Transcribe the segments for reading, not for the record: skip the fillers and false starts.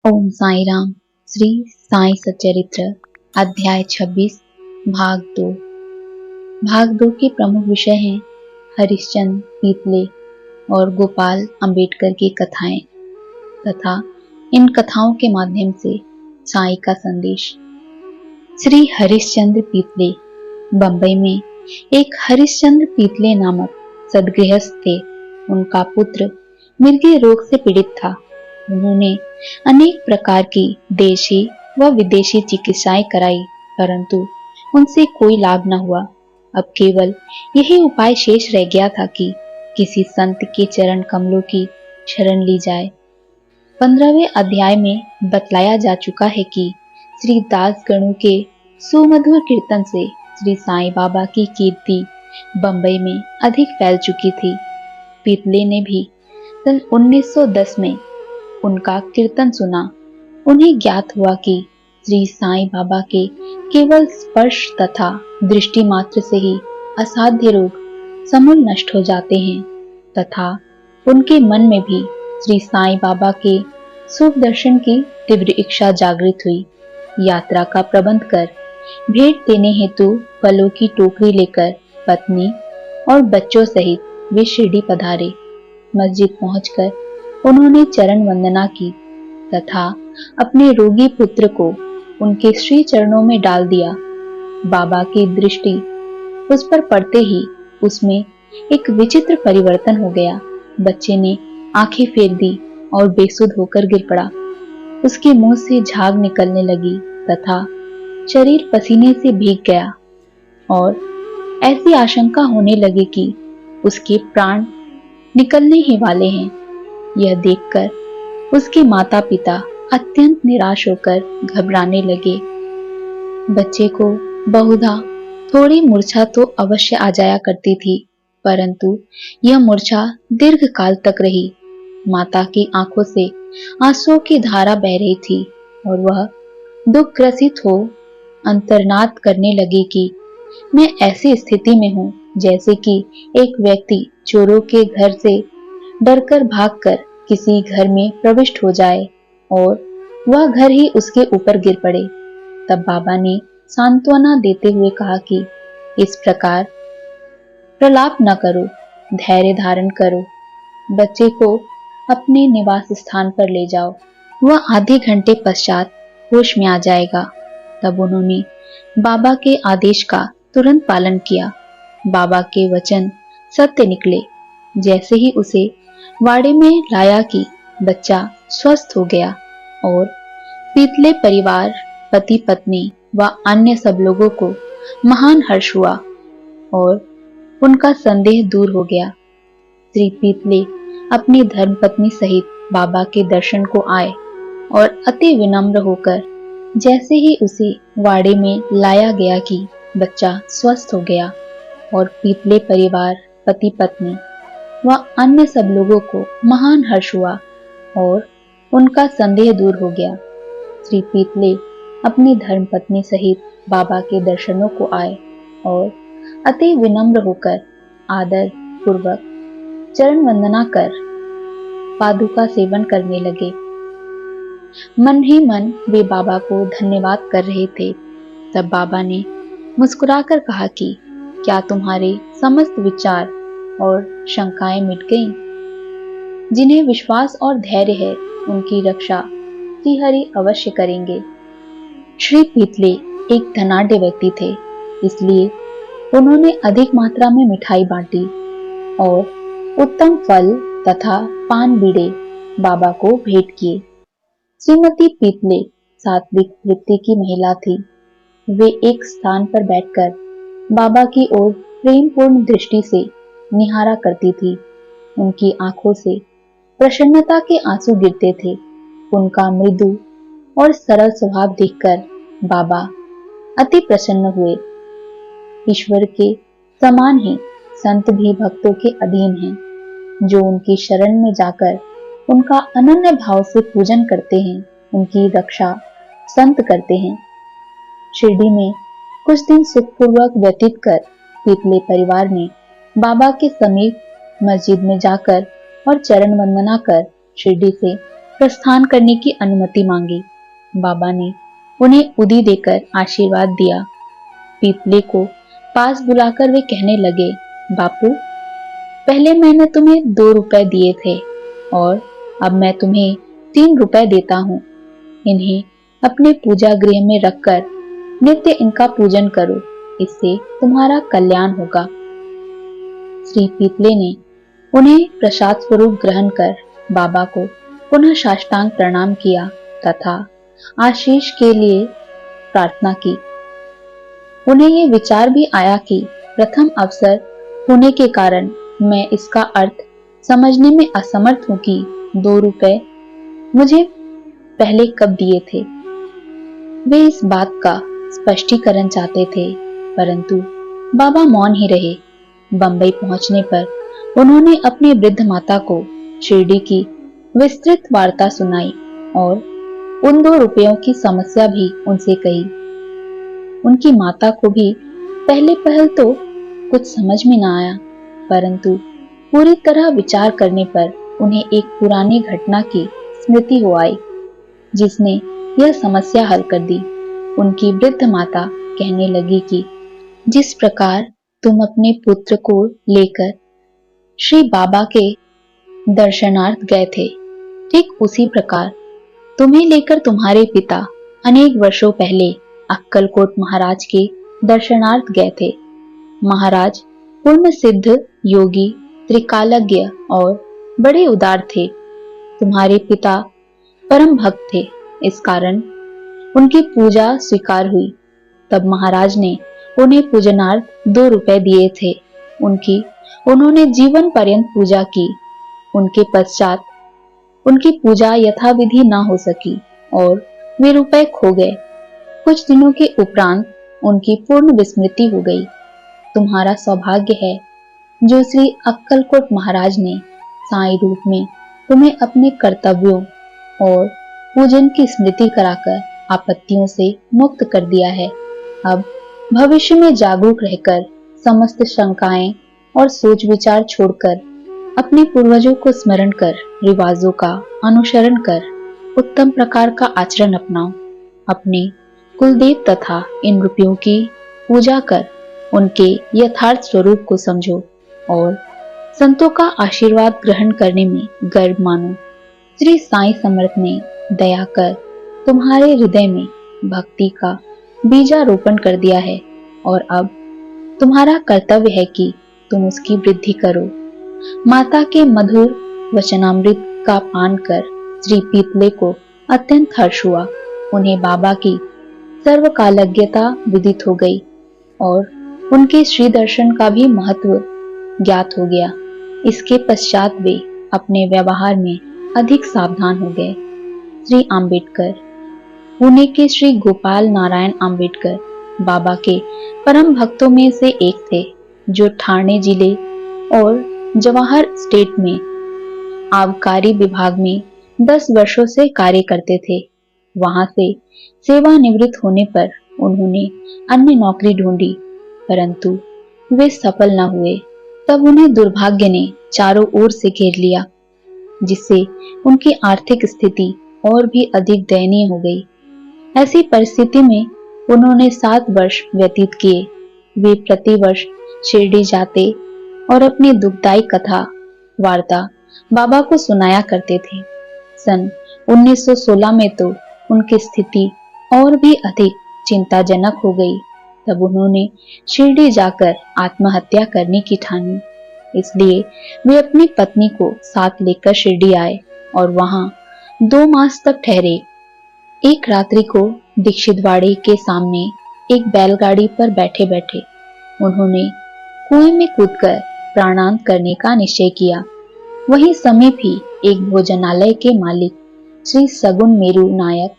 ओम साई राम। श्री साई सच्चरित्र अध्याय 26 भाग 2। भाग 2 के प्रमुख विषय हैं हरिश्चंद्र, पीपले और गोपाल अंबेडकर की कथाएं तथा इन कथाओं के माध्यम से साई का संदेश। श्री हरिश्चंद्र पीपले। बंबई में एक हरिश्चंद्र पीपले नामक सद्गृहस्थ थे। उनका पुत्र मिर्गी रोग से पीड़ित था। उन्होंने अनेक प्रकार की देशी व विदेशी चिकित्साएं कराई, परंतु उनसे कोई लाभ न हुआ। अब केवल यही उपाय शेष रह गया था कि किसी संत के चरण कमलों की शरण ली जाए। 15वें अध्याय में बतलाया जा चुका है कि श्री दास गणु के सुमधुर कीर्तन से श्री साईं बाबा की कीर्ति बंबई में अधिक फैल चुकी थी। पीपले ने भी सन 1910 में उनका कीर्तन सुना। उन्हें ज्ञात हुआ कि श्री साईं बाबा के केवल स्पर्श तथा दृष्टि मात्र से ही असाध्य रोग समूल नष्ट हो जाते हैं तथा उनके मन में भी श्री साईं बाबा के शुभ दर्शन की तीव्र इच्छा जागृत हुई। यात्रा का प्रबंध कर भेंट देने हेतु फलों की टोकरी लेकर पत्नी और बच्चों सहित वे शिरडी पधारे। मस्जिद पहुंचकर उन्होंने चरण वंदना की तथा अपने रोगी पुत्र को उनके श्री चरणों में डाल दिया। बाबा की दृष्टि उस पर पड़ते ही उसमें एक विचित्र परिवर्तन हो गया। बच्चे ने आंखें फेर दी और बेसुध होकर गिर पड़ा। उसके मुंह से झाग निकलने लगी तथा शरीर पसीने से भीग गया और ऐसी आशंका होने लगी कि उसके प्राण निकलने ही वाले हैं। यह देखकर उसके माता पिता अत्यंत निराश होकर घबराने लगे। बच्चे को बहुधा थोड़ी मूर्छा तो अवश्य आ जाया करती थी, परंतु यह मूर्छा दीर्घ काल तक रही। माता की आंखों से आंसुओं की धारा बह रही थी और वह दुख ग्रसित हो अंतर्नाद करने लगी कि मैं ऐसी स्थिति में हूँ जैसे कि एक व्यक्ति चोरों के घर से डरकर भागकर किसी घर में प्रविष्ट हो जाए और वह घर ही उसके ऊपर गिर पड़े। तब बाबा ने सांत्वना देते हुए कहा कि इस प्रकार प्रलाप न करो, धैर्य धारण करो, बच्चे को अपने निवास स्थान पर ले जाओ, वह आधे घंटे पश्चात होश में आ जाएगा। तब उन्होंने बाबा के आदेश का तुरंत पालन किया। बाबा के वचन सत्य निकले। जैसे ही उसे वाड़े में लाया कि बच्चा स्वस्थ हो गया और पीपले परिवार, पति पत्नी व अन्य सब लोगों को महान हर्ष हुआ और उनका संदेह दूर हो गया। श्री पीपले अपनी धर्मपत्नी सहित बाबा के दर्शन को आए और अति विनम्र होकर जैसे ही उसे वाड़े में लाया गया कि बच्चा स्वस्थ हो गया और पीपले परिवार, पति पत्नी व अन्य सब लोगों को महान हर्ष हुआ और उनका संदेह दूर हो गया। श्री पीपले अपनी धर्मपत्नी सहित बाबा के दर्शनों को आए और अति विनम्र होकर आदर पूर्वक चरण वंदना कर पादुका सेवन करने लगे। मन ही मन वे बाबा को धन्यवाद कर रहे थे। तब बाबा ने मुस्कुराकर कहा कि क्या तुम्हारे समस्त विचार और शंकाएं मिट गईं? जिन्हें विश्वास और धैर्य है उनकी रक्षा श्री हरि अवश्य करेंगे। श्री पीपले एक धनाढ्य व्यक्ति थे, इसलिए उन्होंने अधिक मात्रा में मिठाई बांटी और उत्तम फल तथा पान बीड़े बाबा को भेंट किए। श्रीमती पीपले सात्विक वृत्ति की महिला थी। वे एक स्थान पर बैठकर बाबा की ओर प्रेमपूर्ण दृष्टि से निहारा करती थी। उनकी आंखों से प्रसन्नता के आंसू गिरते थे। उनका मृदु और सरल स्वभाव देखकर बाबा अति प्रसन्न हुए। ईश्वर के समान ही संत भी भक्तों के अधीन हैं। जो उनकी शरण में जाकर उनका अनन्य भाव से पूजन करते हैं, उनकी रक्षा संत करते हैं। शिरडी में कुछ दिन सुखपूर्वक व्यतीत कर पीपले परिवार ने बाबा के समीप मस्जिद में जाकर और चरण वंदना कर शिरडी से प्रस्थान करने की अनुमति मांगी। बाबा ने उन्हें उदी देकर आशीर्वाद दिया। पीपले को पास बुलाकर वे कहने लगे, बापू, पहले मैंने तुम्हें 2 रुपए दिए थे और अब मैं तुम्हें 3 रुपए देता हूँ। इन्हें अपने पूजा गृह में रखकर नित्य इनका पूजन करो, इससे तुम्हारा कल्याण होगा। श्री पीपले ने उन्हें प्रसाद स्वरूप ग्रहण कर बाबा को पुनः साष्टांग प्रणाम किया तथा आशीष के लिए प्रार्थना की। उन्हें ये विचार भी आया कि प्रथम अवसर होने के कारण मैं इसका अर्थ समझने में असमर्थ हूं कि 2 रुपए मुझे पहले कब दिए थे। वे इस बात का स्पष्टीकरण चाहते थे, परंतु बाबा मौन ही रहे। बंबई पहुंचने पर उन्होंने अपनी वृद्ध माता को शिरडी की विस्तृत वार्ता सुनाई और उन 2 रुपयों की समस्या भी उनसे कही। उनकी माता को भी पहले पहल तो कुछ समझ में न आया, परंतु पूरी तरह विचार करने पर उन्हें एक पुरानी घटना की स्मृति हो आई, जिसने यह समस्या हल कर दी। उनकी वृद्ध माता कहने लगी कि जिस प्रकार तुम अपने पुत्र को लेकर श्री बाबा के दर्शनार्थ गए थे, ठीक उसी प्रकार तुम्हें लेकर तुम्हारे पिता अनेक वर्षों पहले अक्कलकोट महाराज के दर्शनार्थ गए थे। महाराज पूर्ण सिद्ध, योगी, त्रिकालज्ञ और बड़े उदार थे। तुम्हारे पिता परम भक्त थे, इस कारण उनकी पूजा स्वीकार हुई। तब महाराज ने उन्हें पूजनार्थ 2 रुपए दिए थे। उन्होंने जीवन पर्यंत पूजा की। उनके पश्चात उनकी पूजा यथाविधि न हो सकी और वे रुपए खो गए। कुछ दिनों के उपरांत उनकी पूर्ण विस्मृति हो गई। तुम्हारा सौभाग्य है जो श्री अक्कलकोट महाराज ने साईं रूप में तुम्हें अपने कर्तव्यों और पूजन की स्मृति कराकर आपत्तियों से मुक्त कर दिया है। अब भविष्य में जागरूक रहकर समस्त शंकाएं और सोच विचार छोड़कर अपने पूर्वजों को स्मरण कर रिवाजों का अनुसरण कर उत्तम प्रकार का आचरण अपनाओ। अपने कुलदेव तथा इन रुपयों की पूजा कर उनके यथार्थ स्वरूप को समझो और संतों का आशीर्वाद ग्रहण करने में गर्व मानो। श्री साईं समर्थ ने दया कर तुम्हारे हृदय में भक्ति का बीजारोपण कर दिया है और अब तुम्हारा कर्तव्य है कि तुम उसकी वृद्धि करो। माता के मधुर वचनामृत का पान कर श्री पीपले को अत्यंत हर्ष हुआ। उन्हें बाबा की सर्वकालज्ञता विदित हो गई और उनके श्री दर्शन का भी महत्व ज्ञात हो गया। इसके पश्चात वे अपने व्यवहार में अधिक सावधान हो गए। श्री आम्बेडकर, पुणे के श्री गोपाल नारायण आम्बेडकर बाबा के परम भक्तों में से एक थे, जो ठाणे जिले और जवाहर स्टेट में आबकारी विभाग में 10 वर्षों से कार्य करते थे। वहां से सेवानिवृत्त होने पर उन्होंने अन्य नौकरी ढूंढी, परंतु वे सफल न हुए। तब उन्हें दुर्भाग्य ने चारों ओर से घेर लिया, जिससे उनकी आर्थिक स्थिति और भी अधिक दयनीय हो गई। ऐसी परिस्थिति में उन्होंने 7 वर्ष व्यतीत किए। वे प्रतिवर्ष शिरडी जाते और अपनी दुखदायी कथा वार्ता बाबा को सुनाया करते थे। सन 1916 में तो उनकी स्थिति और भी अधिक चिंताजनक हो गई। तब उन्होंने शिरडी जाकर आत्महत्या करने की ठानी। इसलिए वे अपनी पत्नी को साथ लेकर शिरडी आए और वहां 2 मास तक ठहरे। एक रात्रि को दीक्षितवाड़ी के सामने एक बैलगाड़ी पर बैठे बैठे उन्होंने कुएं में कूदकर प्राणांत करने का निश्चय किया। वहीं समीप ही एक भोजनालय के मालिक श्री सगुन मेरू नायक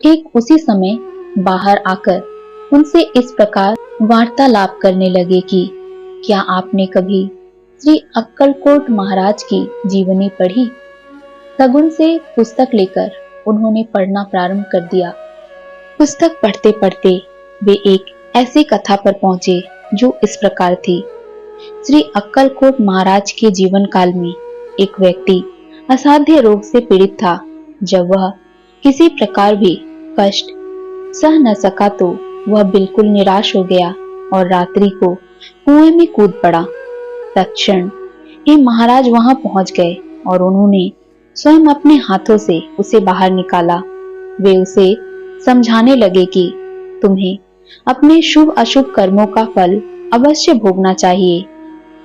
ठीक उसी समय बाहर आकर उनसे इस प्रकार वार्तालाप करने लगे कि क्या आपने कभी श्री अक्कलकोट महाराज की जीवनी पढ़ी? सगुन से पुस्तक लेकर उन्होंने पढ़ना प्रारंभ कर दिया। पुस्तक पढ़ते पढ़ते वे एक ऐसी कथा पर पहुंचे जो इस प्रकार थी। श्री अक्कलकोट महाराज के जीवन काल में एक व्यक्ति असाध्य रोग से पीड़ित था। जब वह किसी प्रकार भी कष्ट सह न सका तो वह बिल्कुल निराश हो गया और रात्रि को कुएं में कूद पड़ा। तत्क्षण ही महाराज वहां पहुंच गए और उन्होंने स्वयं अपने हाथों से उसे बाहर निकाला। वे उसे समझाने लगे कि तुम्हें अपने शुभ अशुभ कर्मों का फल अवश्य भोगना चाहिए।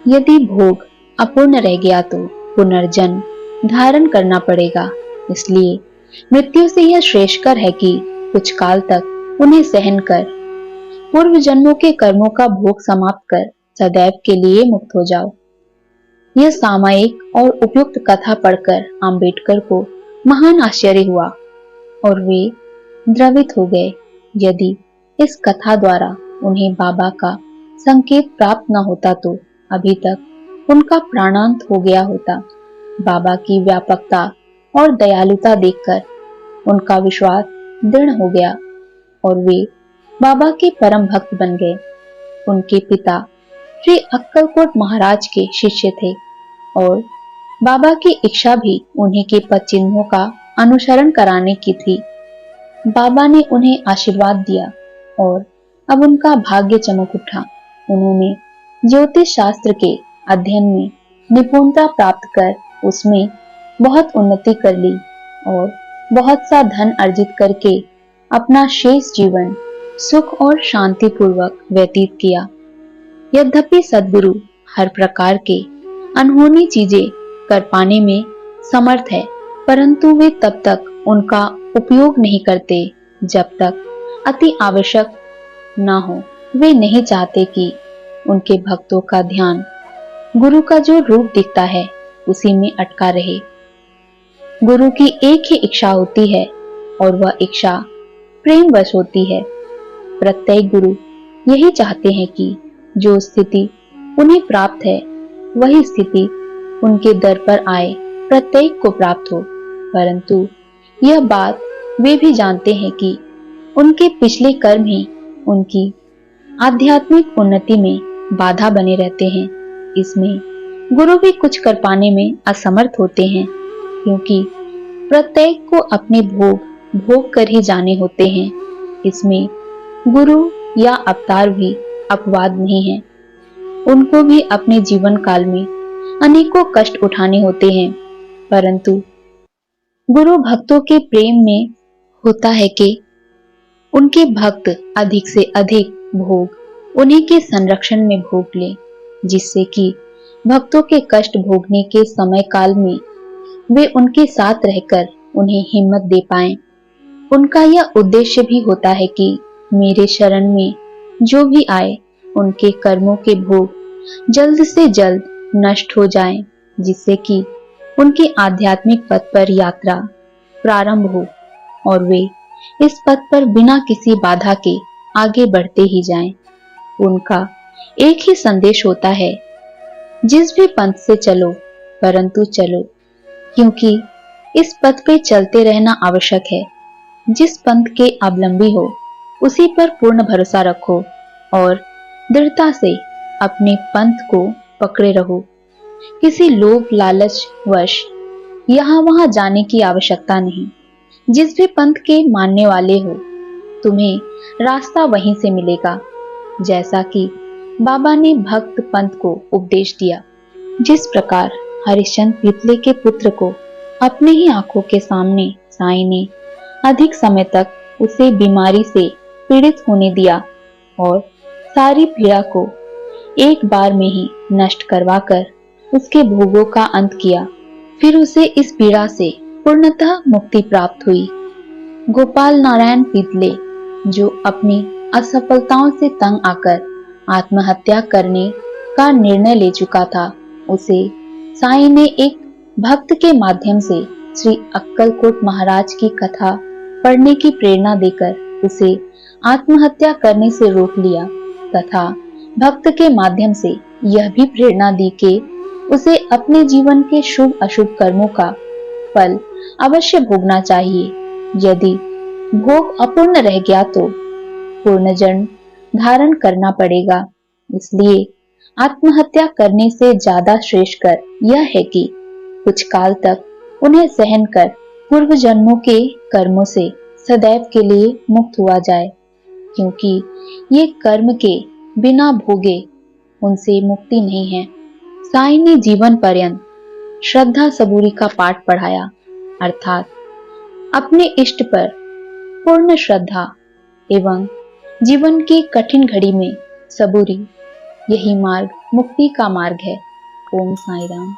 यदि भोग अपूर्ण रह गया तो पुनर्जन्म धारण करना पड़ेगा। इसलिए मृत्यु से यह श्रेयस्कर है कि कुछ काल तक उन्हें सहन कर पूर्व जन्मों के कर्मों का भोग समाप्त कर सदैव के लिए मुक्त हो जाओ। यह सामयिक और उपयुक्त कथा पढ़कर आम्बेडकर को महान आश्चर्य हुआ और वे द्रवित हो गए। यदि इस कथा द्वारा उन्हें बाबा का संकेत प्राप्त न होता तो अभी तक उनका प्राणांत हो गया होता। बाबा की व्यापकता और दयालुता देखकर उनका विश्वास दृढ़ हो गया और वे बाबा के परम भक्त बन गए। उनके पिता श्री अक्कलकोट महाराज के शिष्य थे और बाबा की इच्छा भी उन्हीं के पद चिन्हों का अनुसरण कराने की थी। बाबा ने उन्हें आशीर्वाद दिया और अब उनका भाग्य चमक उठा। उन्होंने ज्योतिष शास्त्र के अध्ययन में निपुणता प्राप्त कर उसमें बहुत उन्नति कर ली और बहुत सा धन अर्जित करके अपना शेष जीवन सुख और शांति पूर्वक व्यतीत किया। यद्यपि सद्गुरु हर प्रकार के अनहोनी चीजें कर पाने में समर्थ है, परंतु वे तब तक उनका उपयोग नहीं करते जब तक अति आवश्यक न हो। वे नहीं चाहते कि उनके भक्तों का ध्यान गुरु का जो रूप दिखता है उसी में अटका रहे। गुरु की एक ही इच्छा होती है और वह इच्छा प्रेमवश होती है। प्रत्येक गुरु यही चाहते हैं कि जो स्थिति उन्हें प्राप्त है वही स्थिति उनके दर पर आए प्रत्येक को प्राप्त हो, परंतु यह बात वे भी जानते हैं कि उनके पिछले कर्म ही उनकी आध्यात्मिक उन्नति में बाधा बने रहते हैं। इसमें गुरु भी कुछ कर पाने में असमर्थ होते हैं, क्योंकि प्रत्येक को अपने भोग कर ही जाने होते हैं। इसमें गुरु या अवतार भी अपवाद नहीं है। उनको भी अपने जीवन काल में अनेकों कष्ट उठाने होते हैं, परंतु गुरु भक्तों के प्रेम में होता है कि उनके भक्त अधिक से अधिक भोग उन्हीं के संरक्षण में भोग ले, जिससे कि भक्तों के कष्ट भोगने के समय काल में वे उनके साथ रहकर उन्हें हिम्मत दे पाएं। उनका यह उद्देश्य भी होता है कि मेरे शरण में जो भी आए उनके कर्मों के भोग जल्द से जल्द नष्ट हो जाएं, जिससे कि उनकी आध्यात्मिक पथ पर यात्रा प्रारंभ हो और वे इस पथ पर बिना किसी बाधा के आगे बढ़ते ही जाएं। उनका एक ही संदेश होता है, जिस भी पंथ से चलो परंतु चलो, क्योंकि इस पथ पे चलते रहना आवश्यक है। जिस पंथ के अवलंबी हो उसी पर पूर्ण भरोसा रखो और दृढ़ता से अपने पंथ को पकड़े रहो। किसी लोभ लालच वश यहाँ वहां जाने की आवश्यकता नहीं। जिस भी पंथ के मानने वाले हो तुम्हें रास्ता वहीं से मिलेगा, जैसा कि बाबा ने भक्त पंथ को उपदेश दिया। जिस प्रकार हरिश्चंद्र पीतले के पुत्र को अपने ही आंखों के सामने साईं ने अधिक समय तक उसे बीमारी से पीड़ित होने दिया और सारी पीड़ा को एक बार में ही नष्ट करवाकर उसके भोगों का अंत किया, फिर उसे इस पीड़ा से पूर्णतः मुक्ति प्राप्त हुई। गोपाल नारायण पीतले, जो अपनी असफलताओं से तंग आकर आत्महत्या करने का निर्णय ले चुका था, उसे साईं ने एक भक्त के माध्यम से श्री अक्कलकोट महाराज की कथा पढ़ने की प्रेरणा देकर उसे आत्महत्या करने से रोक लिया तथा भक्त के माध्यम से यह भी प्रेरणा दी कि उसे अपने जीवन के शुभ अशुभ कर्मों का फल अवश्य भोगना चाहिए। यदि भोग अपूर्ण रह गया तो पूर्ण जन्म धारण करना पड़ेगा। इसलिए आत्महत्या करने से ज्यादा श्रेष्ठकर यह है कि कुछ काल तक उन्हें सहन कर पूर्व जन्मों के कर्मों से सदैव के लिए मुक्त हुआ जाए, क्योंकि ये कर्म के बिना भोगे उनसे मुक्ति नहीं है। साईं ने जीवन पर्यंत श्रद्धा सबूरी का पाठ पढ़ाया, अर्थात अपने इष्ट पर पूर्ण श्रद्धा एवं जीवन की कठिन घड़ी में सबूरी, यही मार्ग मुक्ति का मार्ग है। ओम साईं राम।